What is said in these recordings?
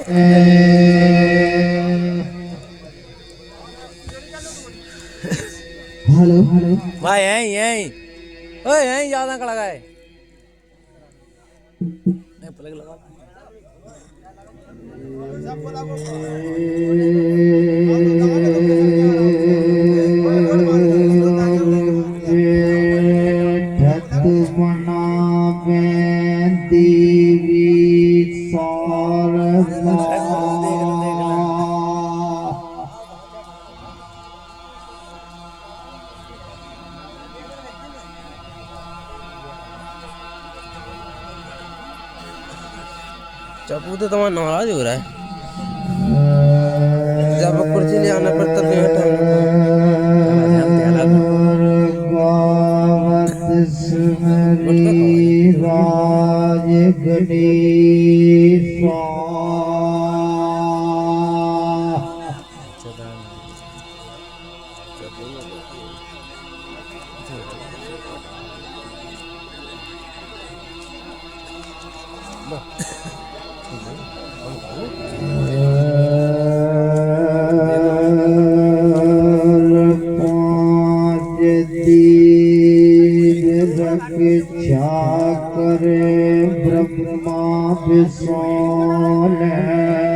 Hello hello भाई यहीं यहीं ओए यहीं ज्यादा कड़ा गए नहीं प्लग लगा मना में देवी सारदा देख ले चप्पू तो तुम्हारा नाराज हो रहा है जब कुर्सी ले आना पड़ता तो यहाँ टाइम राज गणेश रक्षा करे ब्रह्मा विशाल है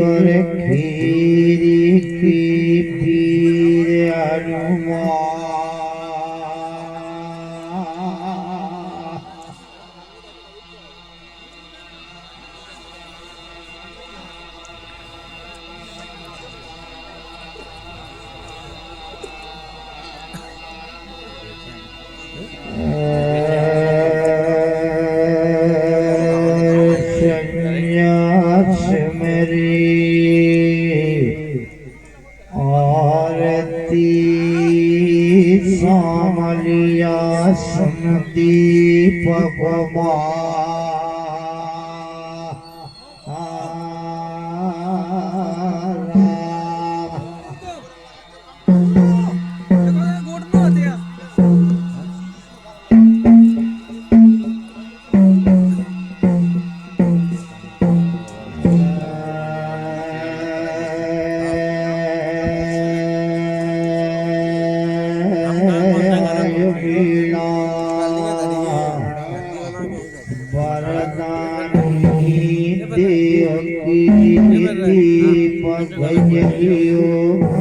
और खीरी की पीर हनुमान सामलिया संदीप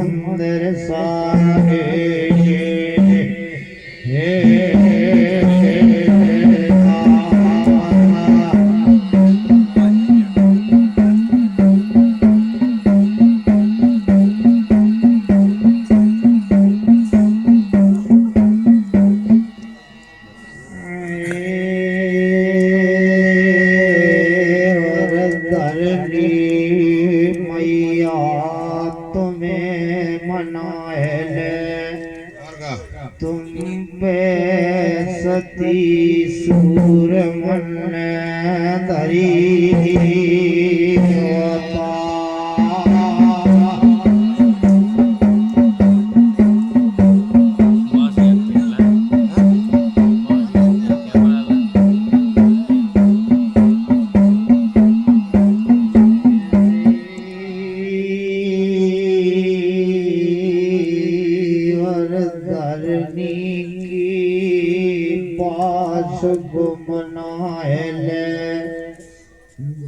अंदर सारे तुम पे सती सूर मन धरी पास गुमनाएले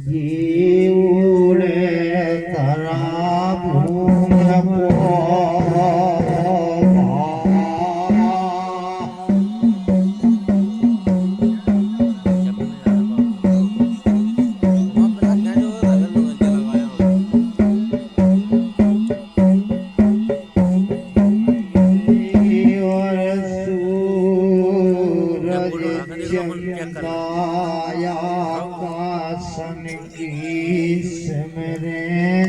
जीवरे तरा भूम चंदाया कासन की सिमरे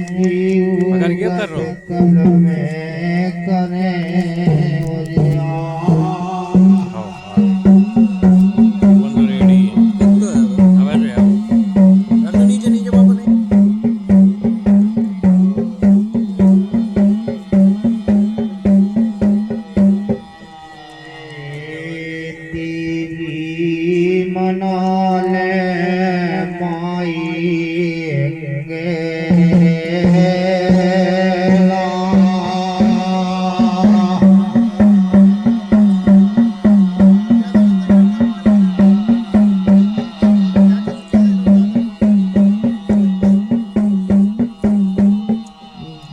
जीव मगर ये कर रहा हूँ। कल में करे देवी मना ले माई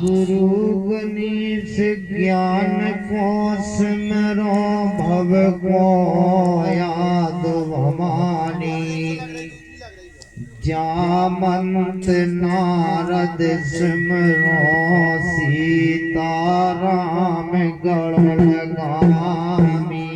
गुरु गणेश ज्ञान को सिमरो भव को याद भवानी जामंत नारद सिमरो सीताराम गण लगामी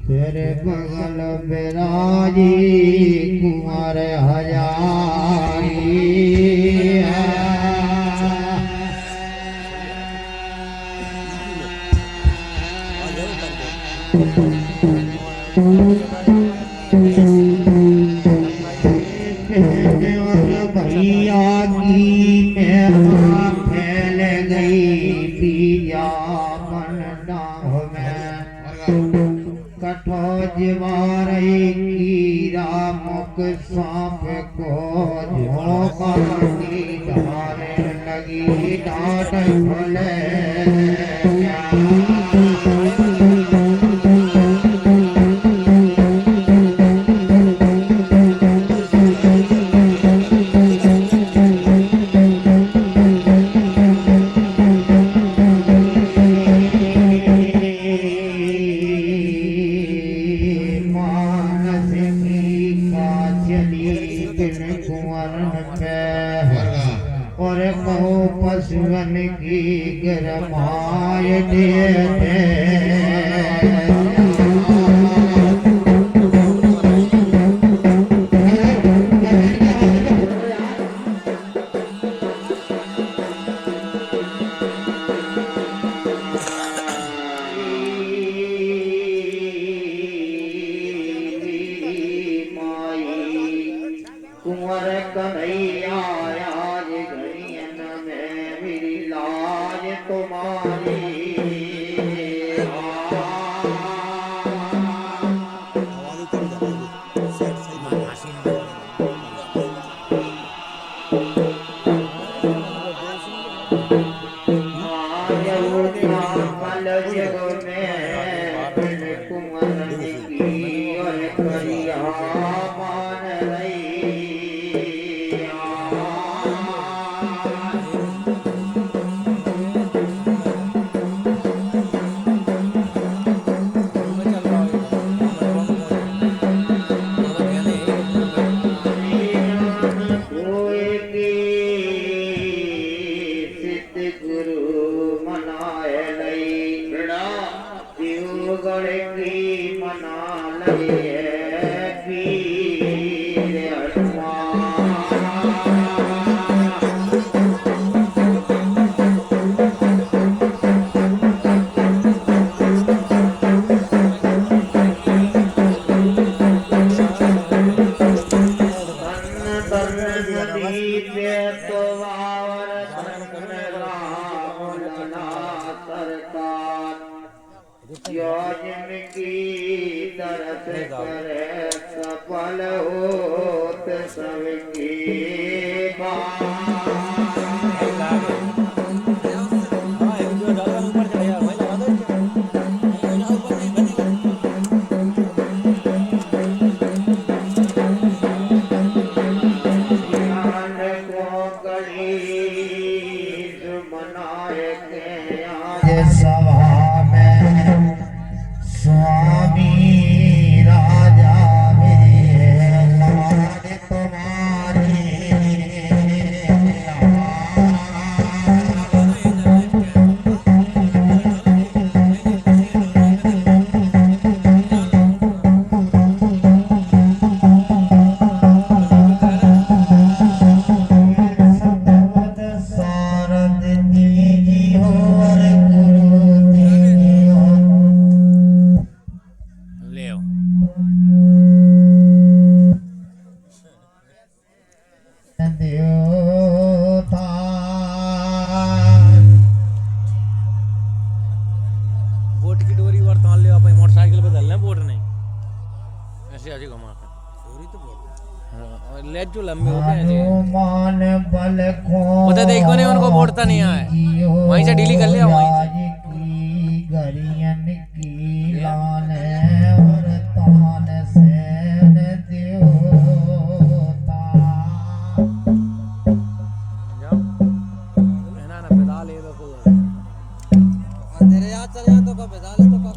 तेरे बगल बिराजी कुंवर हजारी भैया की मेरा फैल गई पिया मन डाह में कठो जीवार कीड़ा मुख सांप को झोंका डाले लगी डांट भले और कहो पशुवन की गरमाय दे कुंवर कन्हैया आज घड़ियन में मेरी लाज तुम्हारी कल जग में कुंवर की और करिया मान रही की मना लगे पीर की तरस करे सफल होत सबकी सभा में स्वामी राजा मेरे लाड तुम्हारी सारद दीजी और गुरु दीजी देवता बोट की डोरी और तान ले अपन मोटरसाइकिल पे चलना बोट नहीं ऐसे आज घुमा के डोरी तो बोट ले जो लंबे होते हैं जी मान बल को उधर देखो नहीं उनको बोटता नहीं आए वहीं से डीली कर लिया वहीं से की गरियन की लान और तान सेन देवता तेरे याद चल जा तो कब डाले तो कब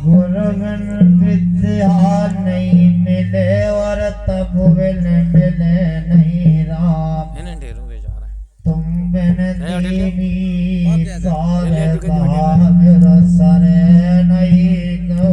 गुरुगन विद्या नहीं मिले और तब बिन मिले नहीं राम नहीं ढेरों के जा रहा है तुम बिन देवी सागर रसर नहीं गो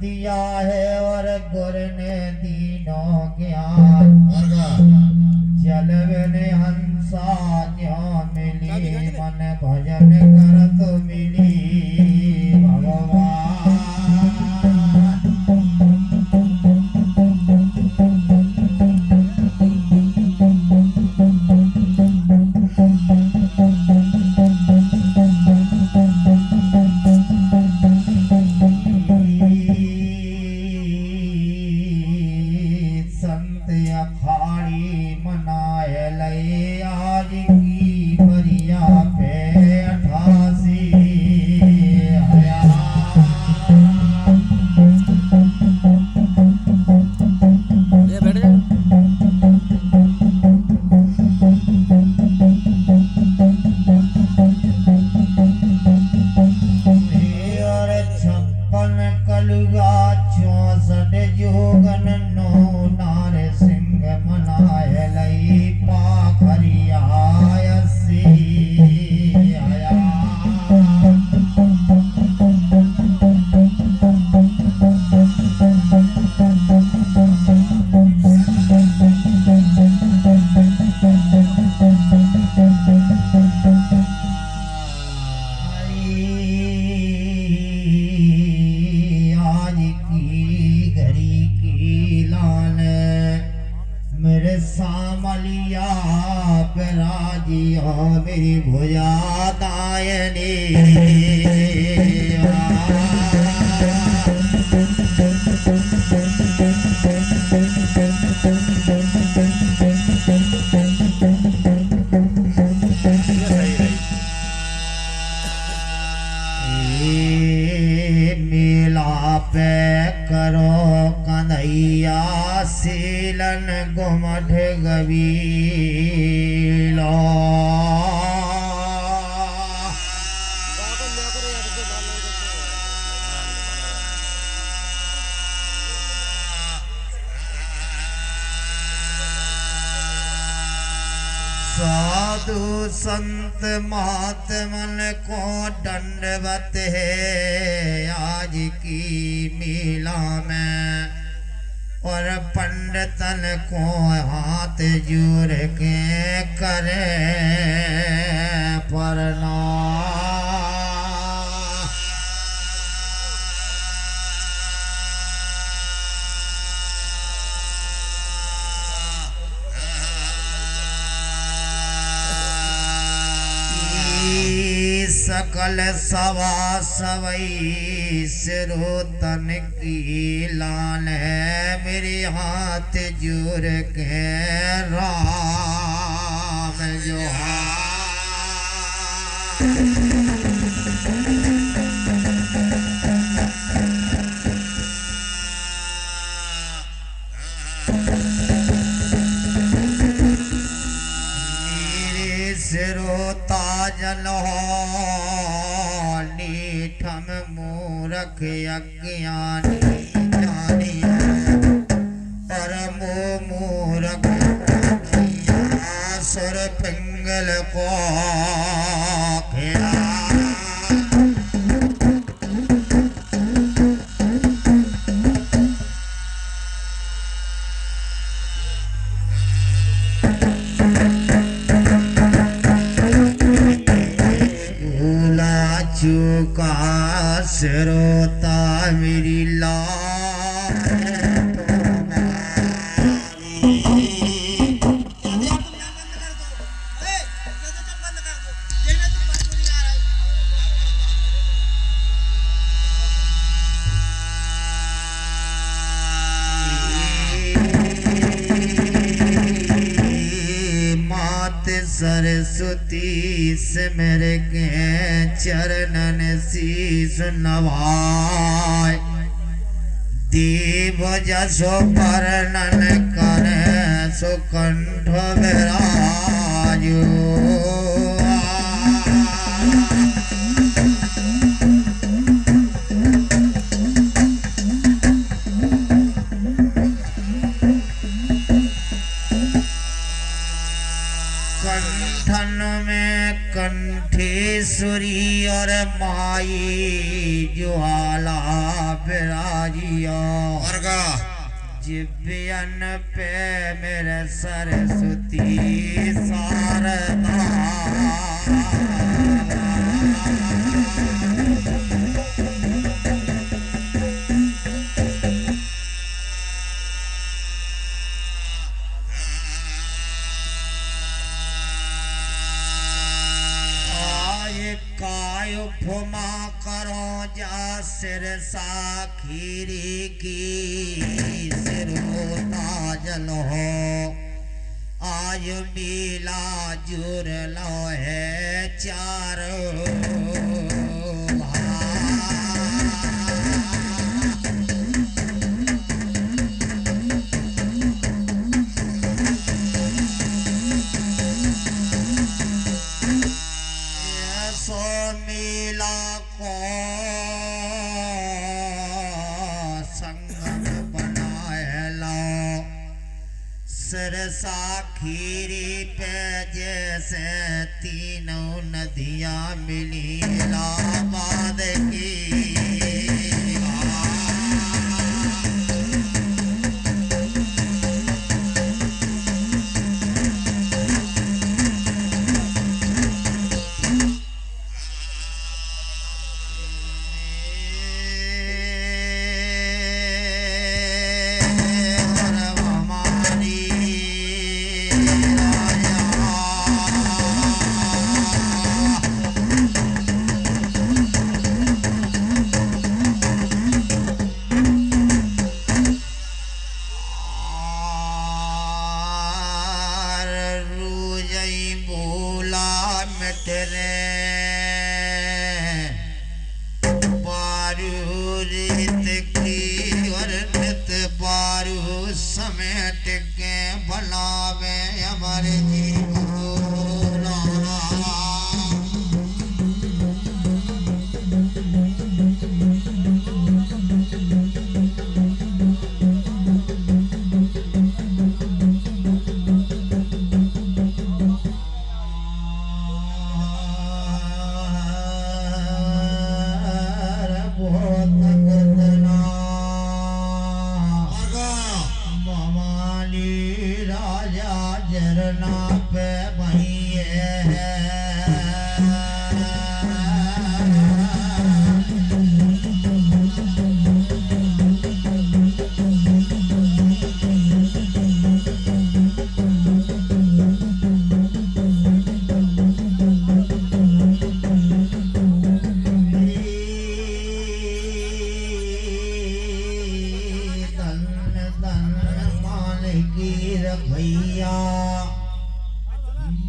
दिया है और गुर ने दीनो ज्ञान जलव ने हंसा ज्ञो मिली मन भजन कर तो मिली भगवान अखाड़ी मनाए लई आज की बरिया पे 88 आया ये बैठ जा और 56 कलुगा 64 जोगन 9 नार सिंह मनाए लई पाखरिया 80 आया मेरे सामलिया राजिया मेरी भुजा दायनी मेला पे करो कन्हैया सीलन गुमठ गवीलो साधु संत महात्मन को दंडवत है आज की मेला में और पंडितन को हाथ जोड़ के करे प्रणाम सकल सवा सवई सिरोतन की लान है मेरे हाथ जोड़ के राम जोहार ताजन हो नीठम मूरख अज्ञानी जानिया परमो मूरख सुर पिंगल को खिला चुका सिरोता मेरी ला सरस्वती सिमर के चरणन शीस नवाय देव जसो वर्णन का कंठ विराजो कंठन में कंठेश्वरी और माई ज्वाला विराजिया जिव्यन पे मेरे सरस्वती शारदा काय उपमा करो जा सिर साखीरी की सिरोता जल हो आज मिला जुर लो है चारों साखीरी पे जैसे तीनों नदियां मिली इलाहाबाद की समेट के भलावे हमारे झरना पे वही है भैया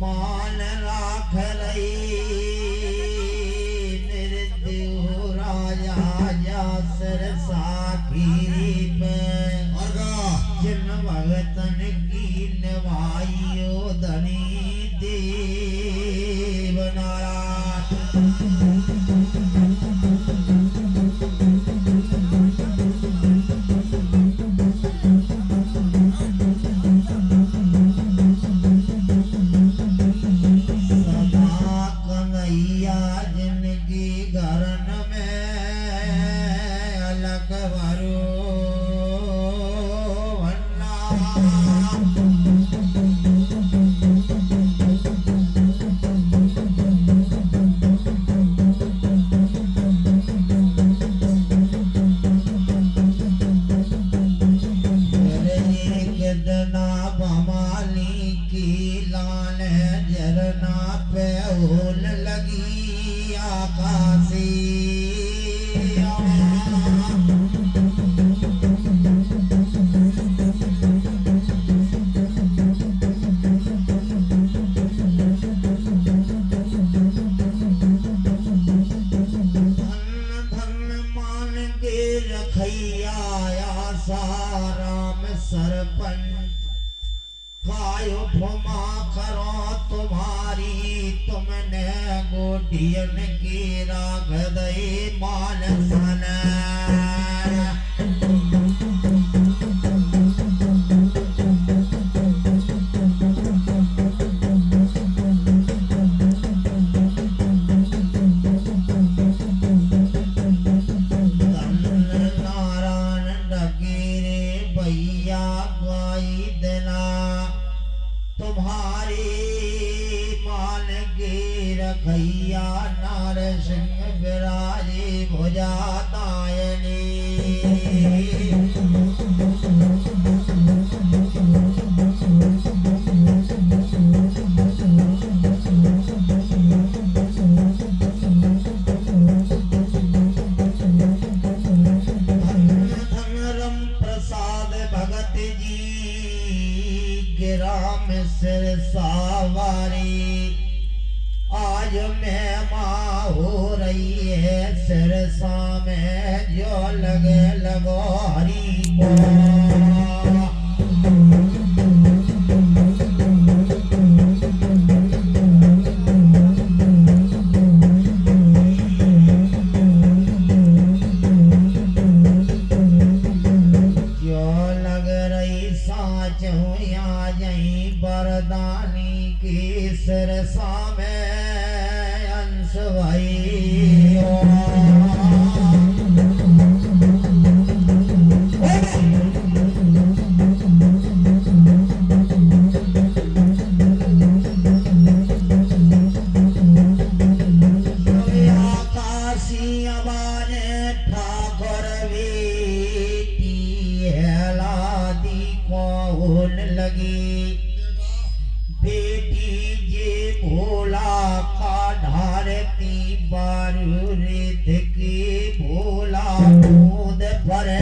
मान राख रही निर्देव राजा जा सर साखी में जिन भगतन की नवाइयो धनी देव नारायण कायो फुमा करो तुम्हारी तुमने गोटियन की राग दई मान सन भैया नार सिंह विराजी भुजा तायनी धनरम प्रसाद भगत जी गिरा में सिर सावारी आज महिमा हो रही है सिरसा में जो लगे लगो हरि को जो लग रही साँच हुआ यही बरदानी की सिरसा में भाई आकाशी आवाज़ ठाकुर बेटी हेलादी को होने लगी बेटी जे भोला का ढारती बारू रित की भोला दूध भरे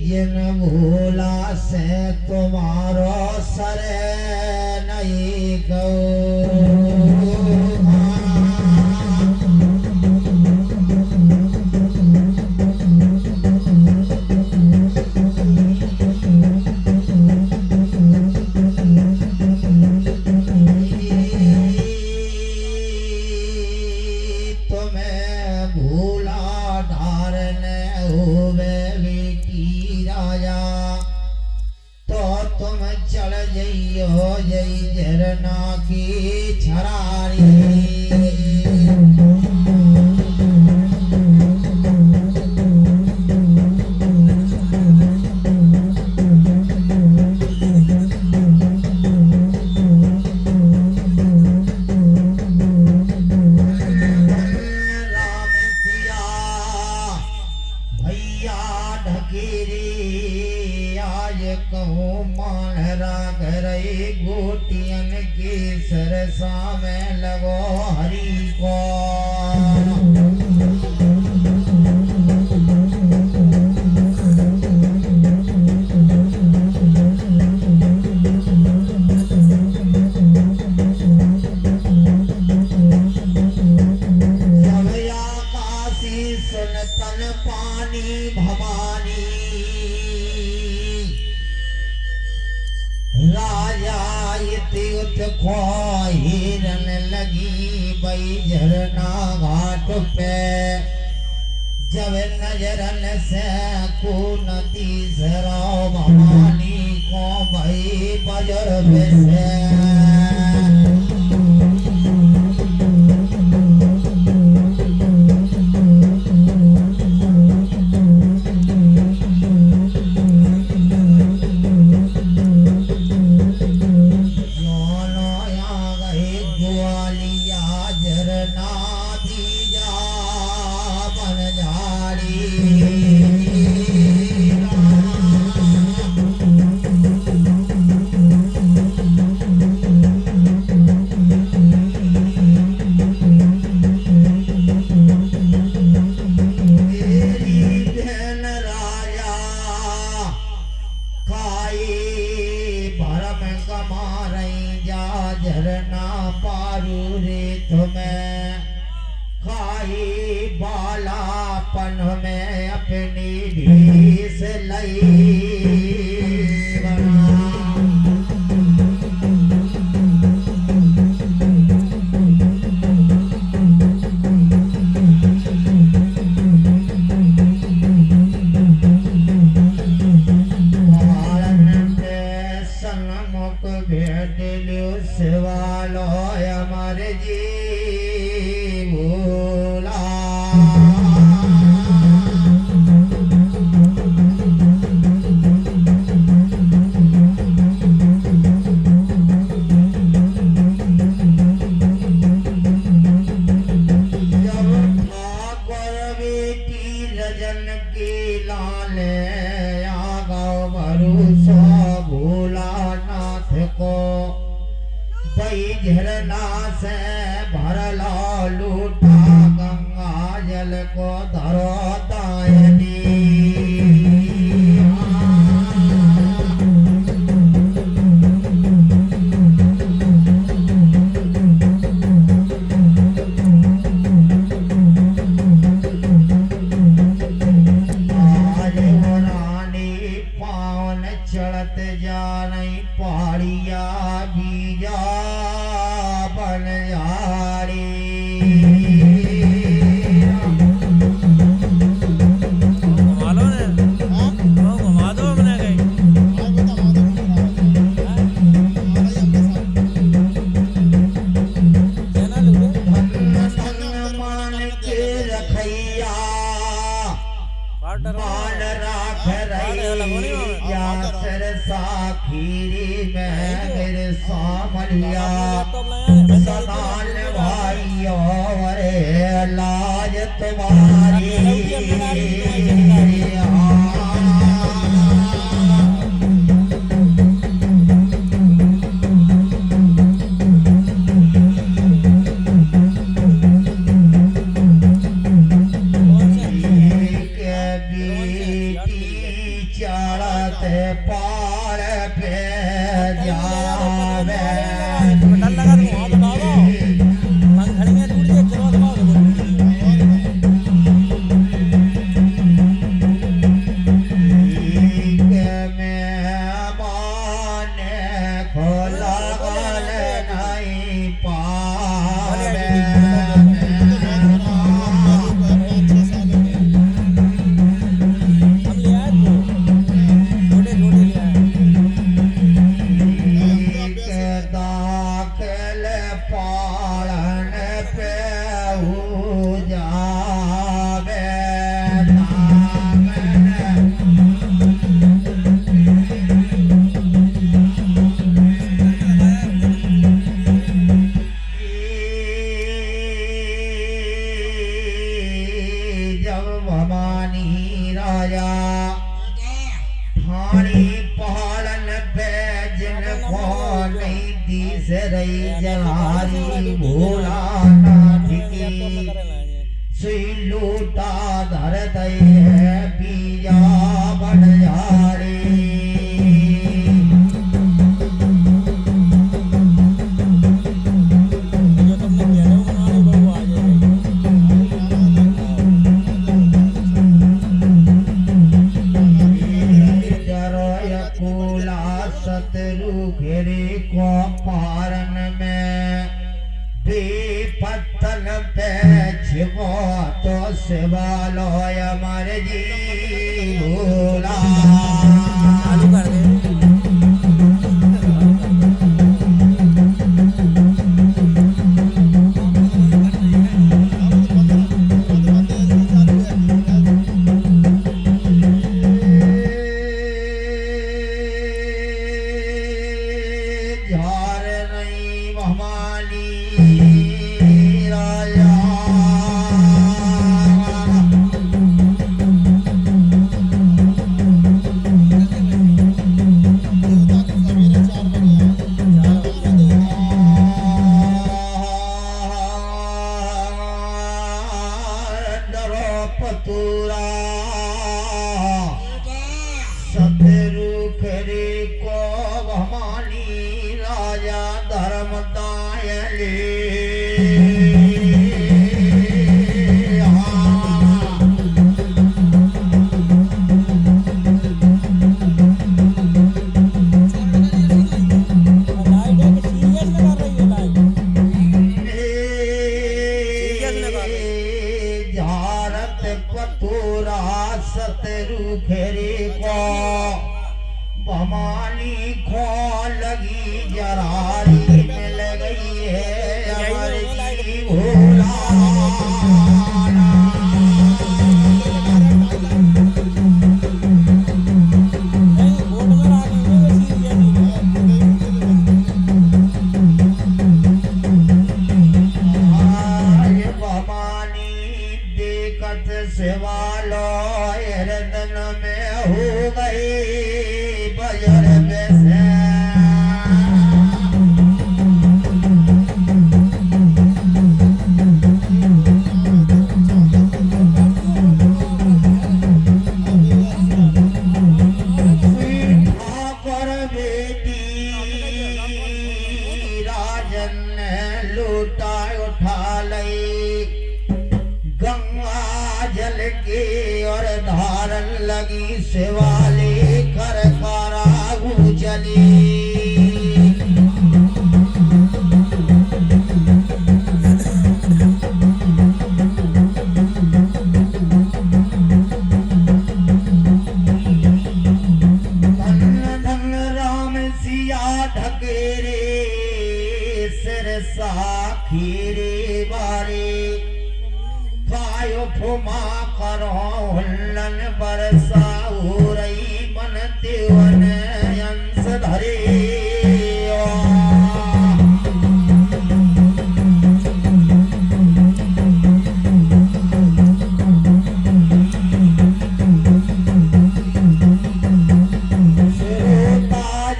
जिन भोला से तुम्हारो सर नहीं गो जय झरना की छरारी राम सिया भैया ढकेरी आज कहूँ मान राग रही गोटियन की सरसा में लगो हरि को काशी सुन तन पानी भवानी राजा युत हिरन लगी बई झरना घाट पे जब नजरन से को नदी जरा भवानी को भई बजर से कमा रही जा झरना पारू रे तुम्हें खाई बालापन में अपनी भीस लई सेवालो हमारे जी भोला जब ठाकुर बेटी रजन की लाले आ गौ भरोसा भोलानाथ को बई झरना से भरला लूटा गंगा जल को धरो दायनी आज रानी पावन चढ़त जा नहीं पहाड़िया बीजा मान राख रही या खीरी में मेरे सामलिया सदान भाइयों रे लाज तुम्हारी पार पे जावे जहारी भोला नाथ की सुई लूटा धर दई है बीजा बन जारी सतरु घेरे को पारन में पत्थर पे छिपो तो सेवालो हमारे जी भोला चालू कर दे सतरु करे को भवानी ले झारत पतोरा सतरु घेरे को भमानी खो लगी जरारी मिल गई है अमर जी भोला सेवालो हरदन में हो गई बजर में ठाकर बेटी राजन ने लूटा उठा लई गंगा जल की और धारन लगी शिवाले कर करागू चली धन धन राम सिया ढकेरे सिर साखीरे बारे कायो फुमा करो हुल्लन बरसा हो रही मन देवन अंश धरे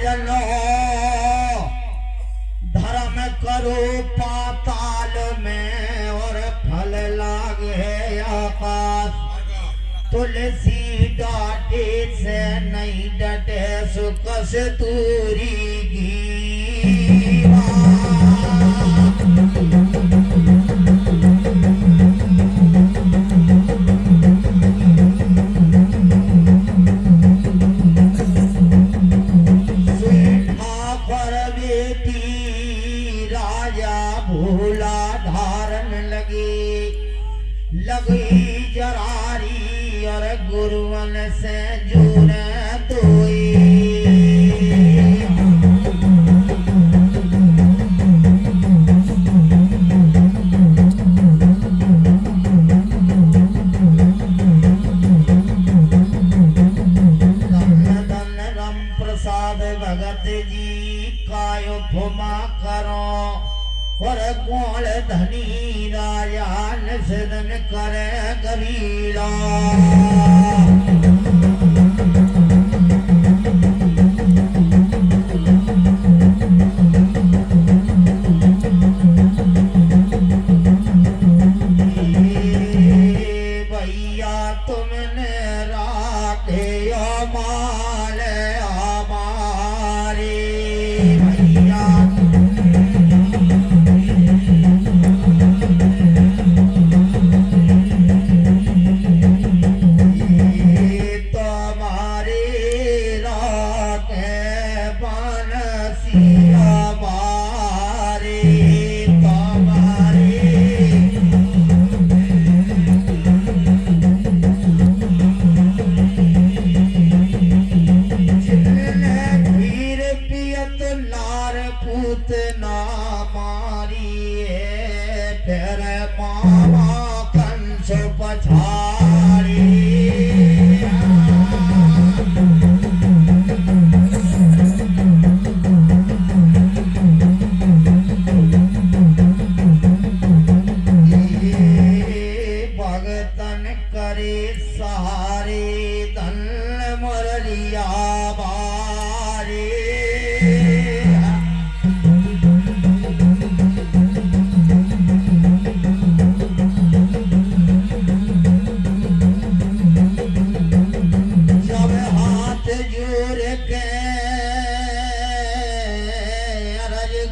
जलो धर्म करो पाताल में और फल लागे आकाश तुलसी डाटे से नहीं डटे सुख से दूरी गीवा भोला धारन लगी जरारी और गुरुवन से जुड़ दोई धन रम प्रसाद भगत जी कायो फुमा करो और कौन धनी राजा निषेधन करे गरीला भैया तुमने राखे माल हमारे भैया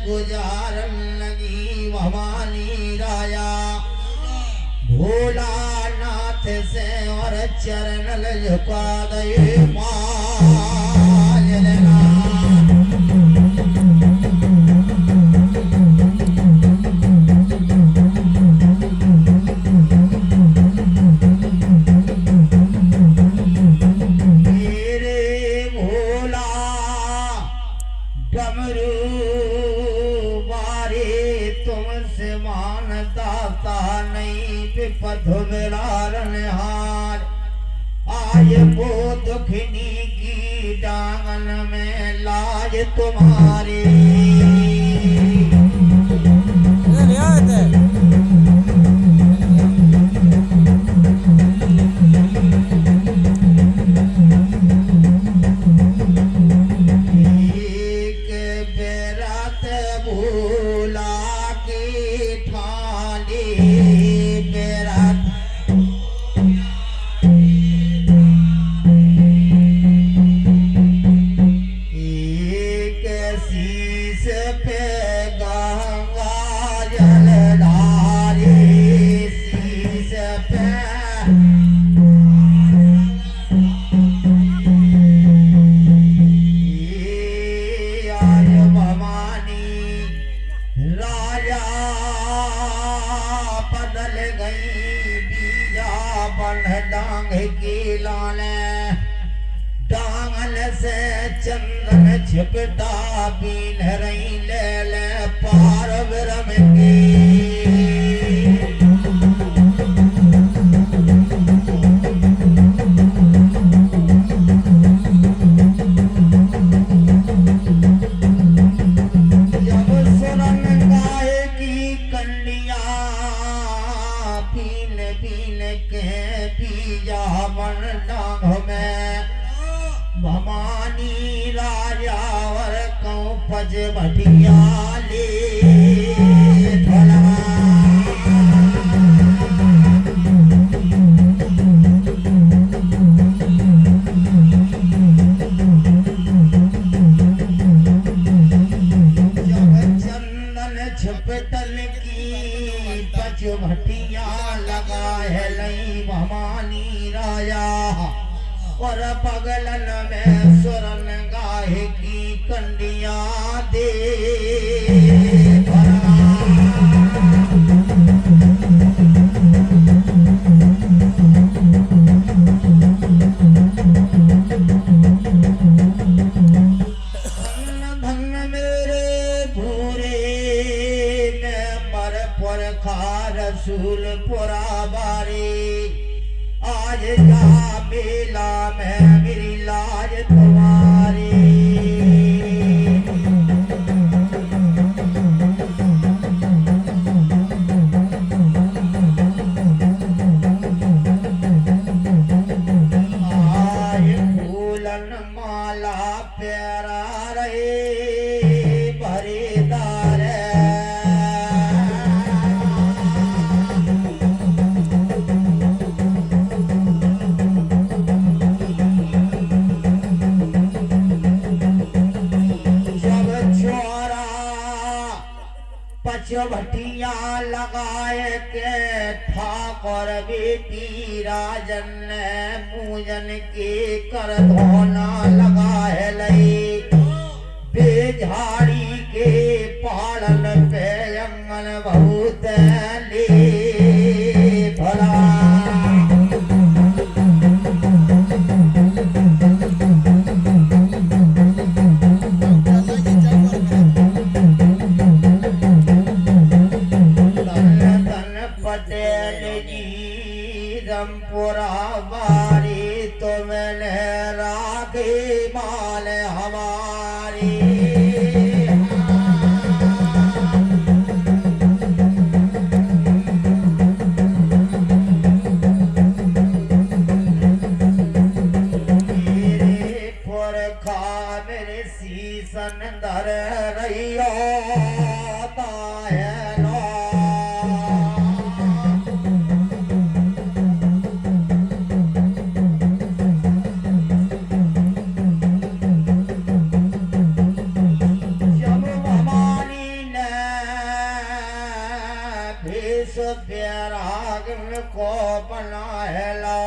गुजारन लगी भवानी राया भोलानाथ से और चरण झुका दे मालना हार आय वो दुखनी की डांगन में लाज तुम्हारी चंदन छिपटा बीन रही ले ले पार ब्रह्म की जब सुरन गाय की कंडिया पीन पीन के बीजा बन डांग में भवानी राजा और कौं पज बढ़िया ले भला जब चंदन छपटल की पज बढ़िया लगा है लई भवानी राजा और बगलन में सुरन गाय की कंडिया दे धन मेरे भूरे में मर पर खा रसूल पुरा बारी आज जा मेला में मेरी लाज तुम्हारी आज फूलन माला प्यारा रहे भरीदार भटिया लगाए के ठाकुर बेटी राजन ने पूजन के कर धोना लगाए लई बेझाड़ी के पालन पे अंगन बहुत ले भला पुरा बारी तो मैंने राखी माल हमारी मेरे पुरखा मेरे सीसन धर रहियो को बना है लो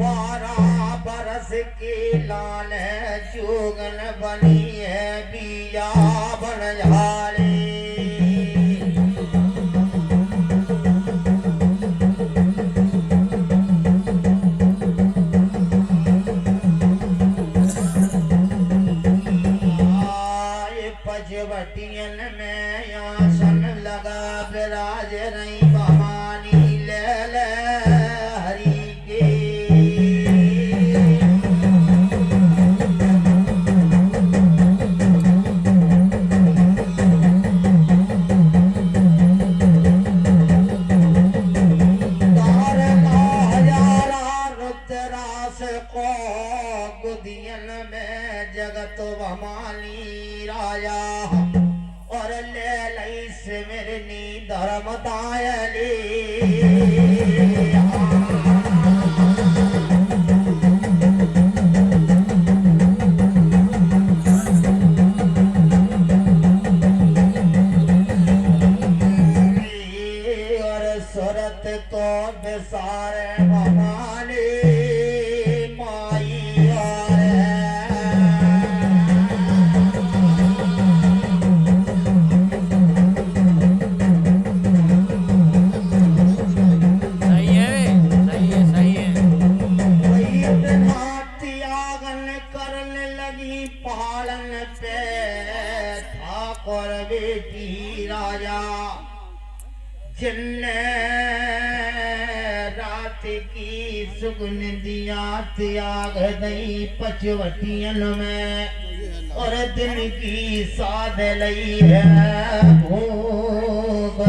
12 बरस की लाल है चुगन बनी है बिया बन झाली पचवटियन में आसन लगा विराज रही भवानी ले ले हरि के रुद्रास को गुदियन में जगत भवानी राजा और ले लई सिमरनी धर्म दायली और सुरत तो बिसारे भवानी माई पालन पे ठाकुर बेटी राजा जिन्ने रात की सुगुन दिया त्याग दई पचवटियन में और दिन की साध लई है भोग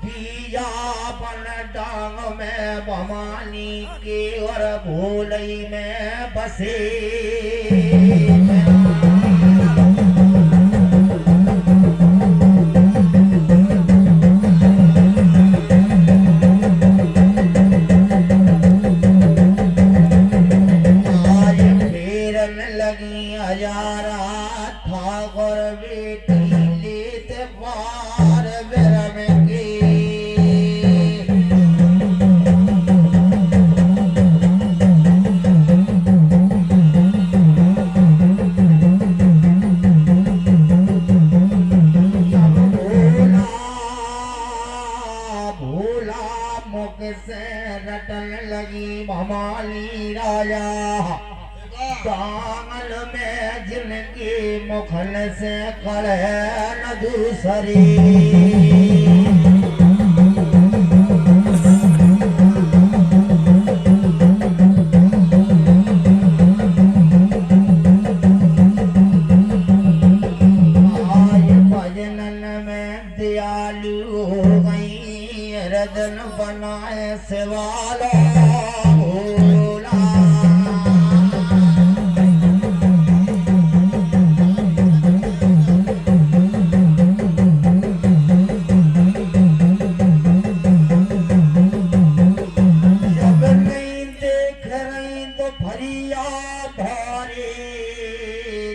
बिया बन डांग में भवानी के और भोलई में बसे आज फेरन लगी हजारा ठाकुर बेटी लेत पार बिरम की से रटन लगी भवानी राजा दामन में जिनकी मुखन से करे न दूसरी रदन बनाए सेवाला भोला जब नहीं देख रही तो भरिया भारे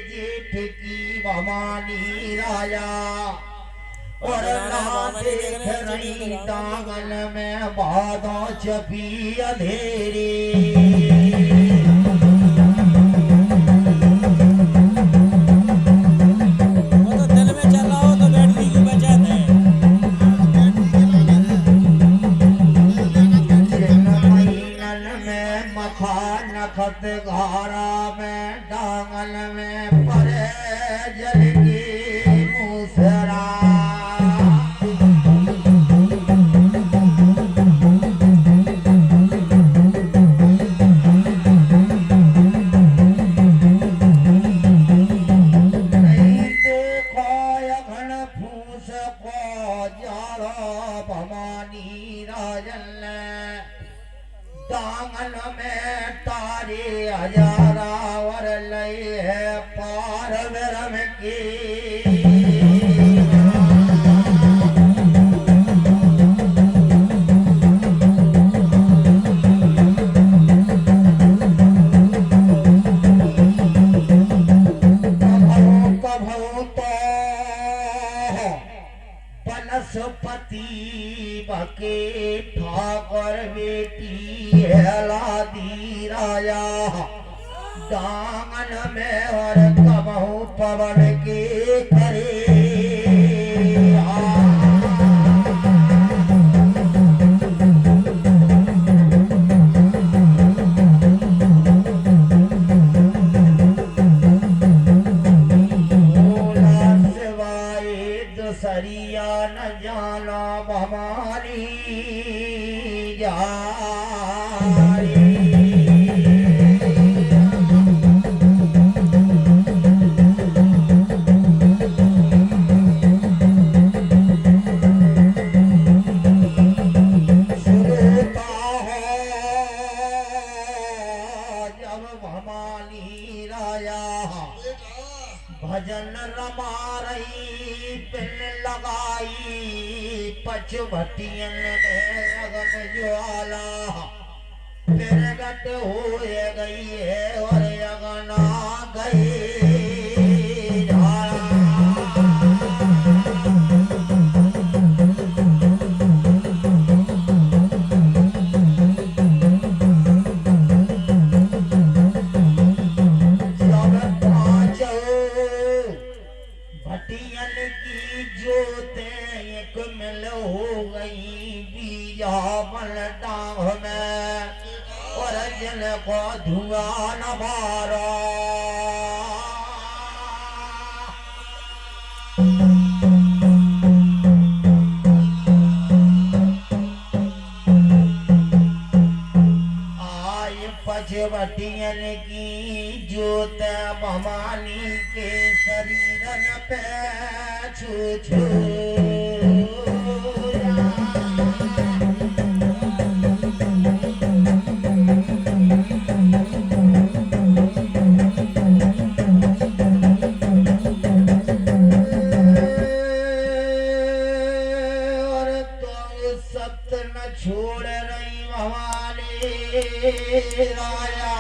जेठ की भवानी राजा और ना देख रही दागन में बादों छपी अंधेरी वो तो दिल में चल रहा हो तो बैटरी की बचत है महीनन में मखा नखत घारा में डांगन में परे जल की मूसरा को जालो भवानी राजन दांगन में तारे हजारा वर लई है पार विरम की बनस्पति बके ठाकर बेटी हेलादी राजा दांगन में और कबहू पवन के करे सरिया न जाना हमारी सुनता है जब भवानी राजा भजन रमा रही पिन लगाई पचवटियन में अगन ज्वाला प्रगट हो गई है और अगना गई को धुआं न मारा आय पचवटियन की जोत भवानी के शरीरन पे छू छू छोड़ रही भवानी राजा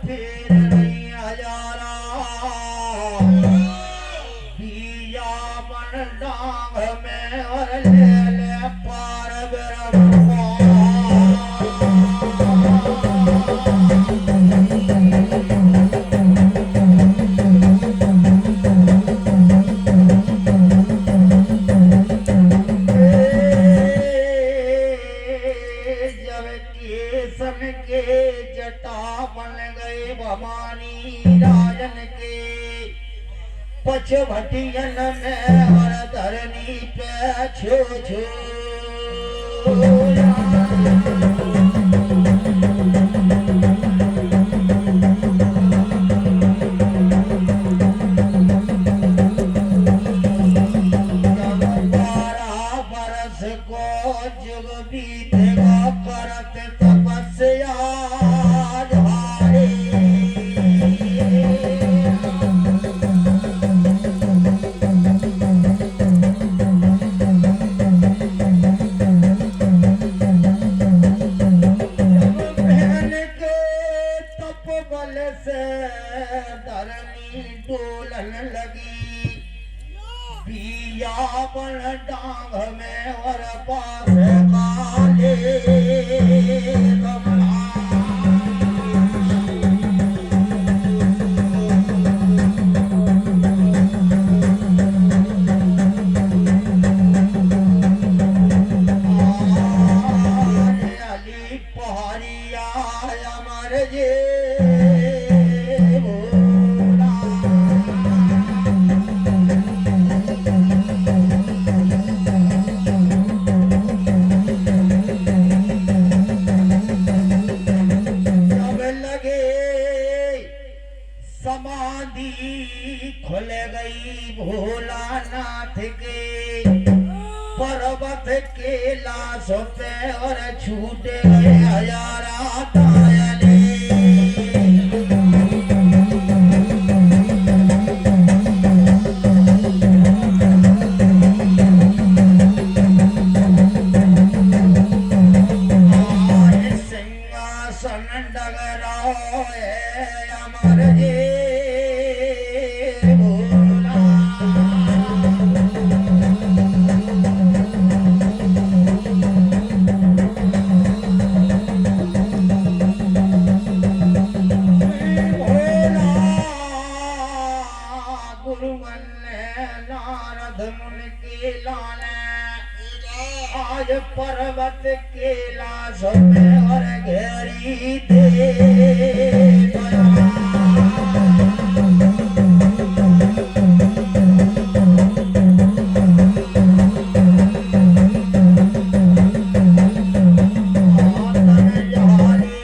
फिर नहीं हजारा बिया मन डांग में और ले ले पार बिरम के जटा बन गए भवानी राजन के पचवटियन में और धरनी पे छू छू जुग बीतेगा करत तपस्या धारे बहन के तप बल से धरनी डोलन लगी बिया बन डांग में और पास काले कमला अली पहरिया अमर जे पर्वत केला सोते और छूटे गए हजारा तायले आज पर्वत केला सोमे और घेरी दे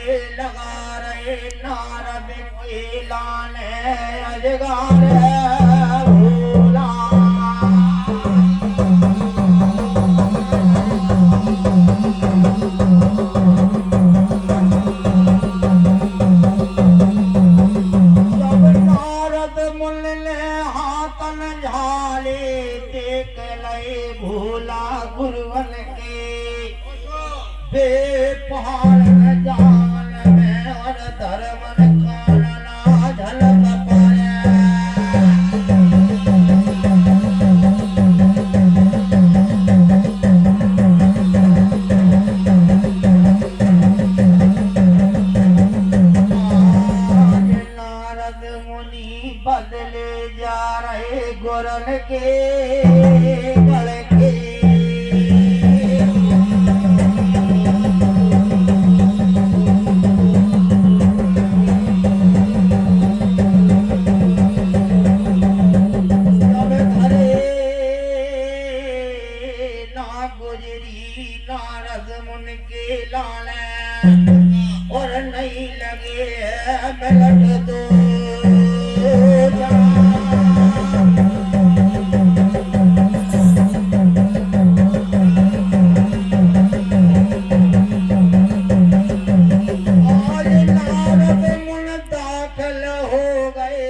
लगा रहे नारद केला ने अजगार भोला गुरुवन के बेपहाड़ जान में और धर्मन कानना झलक पाए नारद मुनि बदले जा रहे गुरन के नारद मुन के लाने और नहीं लगे मिलट दो आज नारद मुन दाखिल हो गए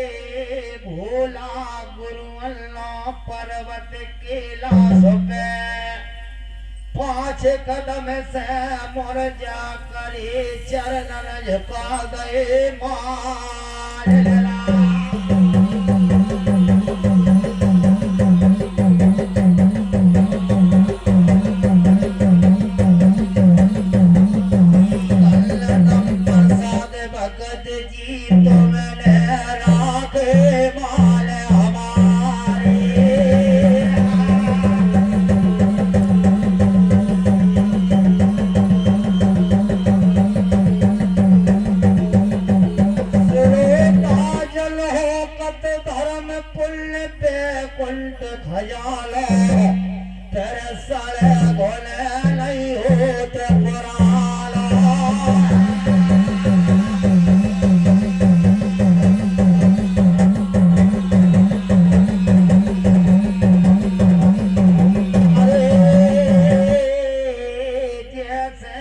भोला गुरु अल्लाह पर्वत केला पे 5 कदम से मोर जा करे चरणन झुका गए मार प्रसाद भगत जी तुमने राखे माल हमारे कुंठ खजाल तेरे सारे बोले नहीं होते पुराल अरे जैसे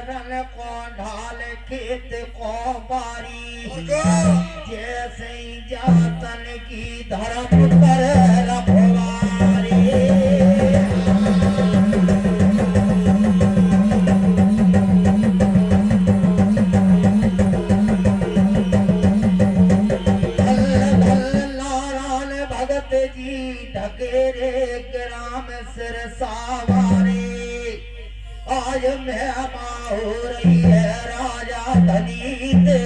रन को ढाल खेत को बारी जैसे ही जातन की धर्म पर रखवारी नारायण भगत जी ढकेरे ग्राम सिर सावारे आज महिमा हो रही है राजा धनी दे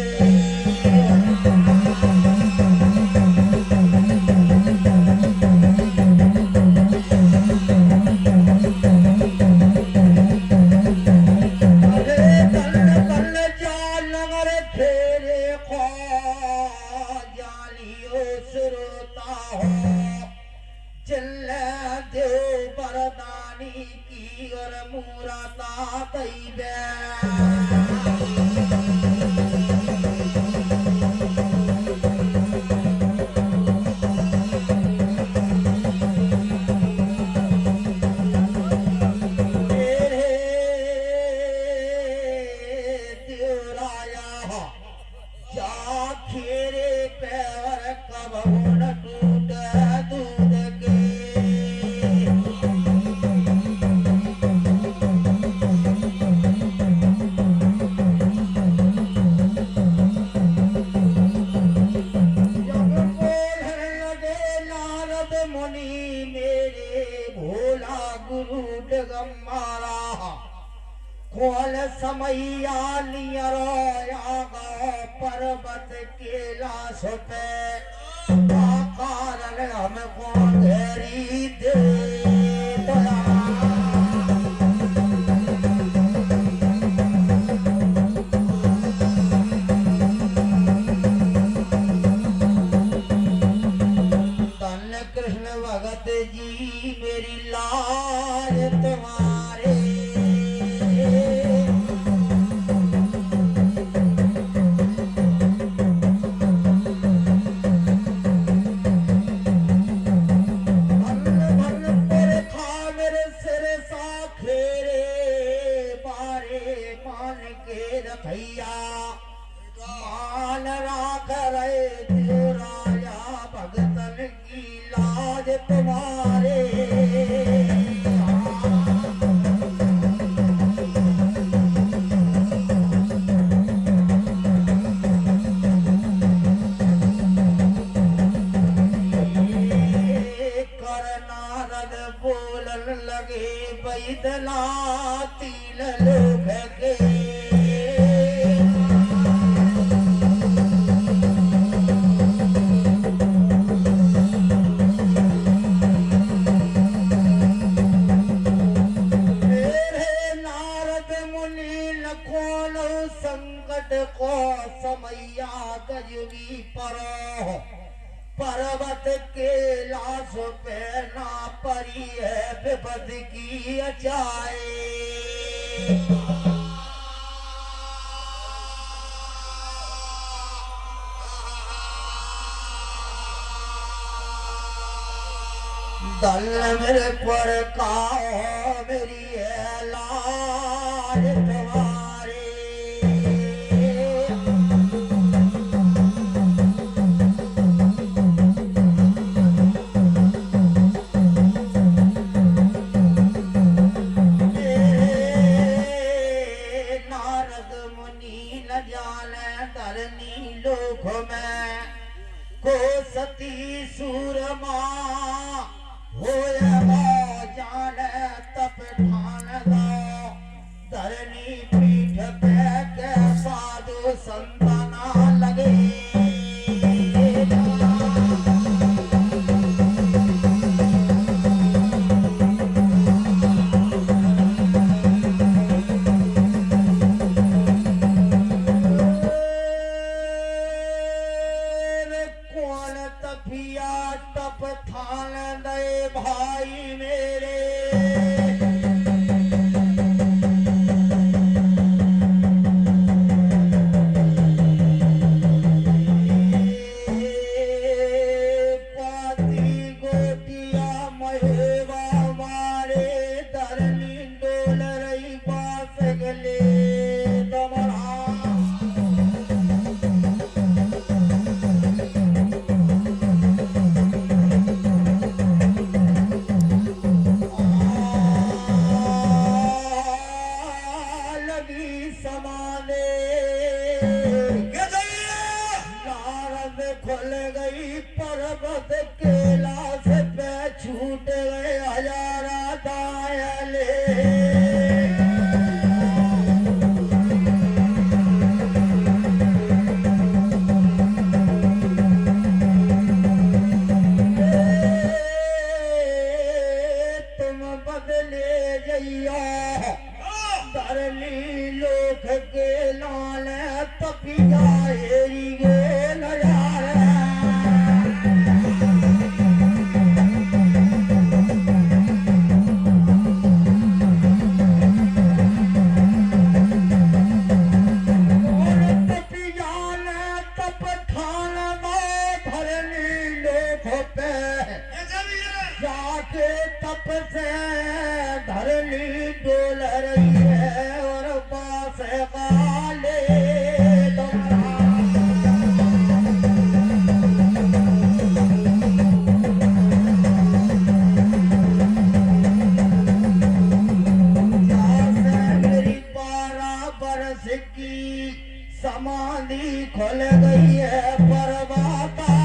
की और मूरता तैबे झूठ गमारा खोल समैया नियरो पर्वत केला सोते कारण हमको घेरी दे कृष्ण भगत जी मेरी लाज तुम्हारे भैया मान राख रहे दियो राजा भगतन की लाज तुम्हारे कर नारद बोलन लगे बैदना तीन लोग के को समैया गजनी परो पर्वत के लाश पे ना परी है विपद की अचाए दल मेरे पर का मेरी है लाज तुम्हारे लोक में को सती सूरमा होया जान तप ठान दो धरनी पीठ पे के साधु संतना लगे तप थान दे भाई मेरे पाती गोटिया महेवा मारे धरनी डोल रही बास गले खुल गई पर्वत केला से पे छूट गए हजारा दायले तुम बदले जइया धरनी लोक के लाल तपिया हेरी गे जाके तप से धरनी डोल रही है और पास काले मेरी 12 बरस की समाधि खुल गई है पर्वता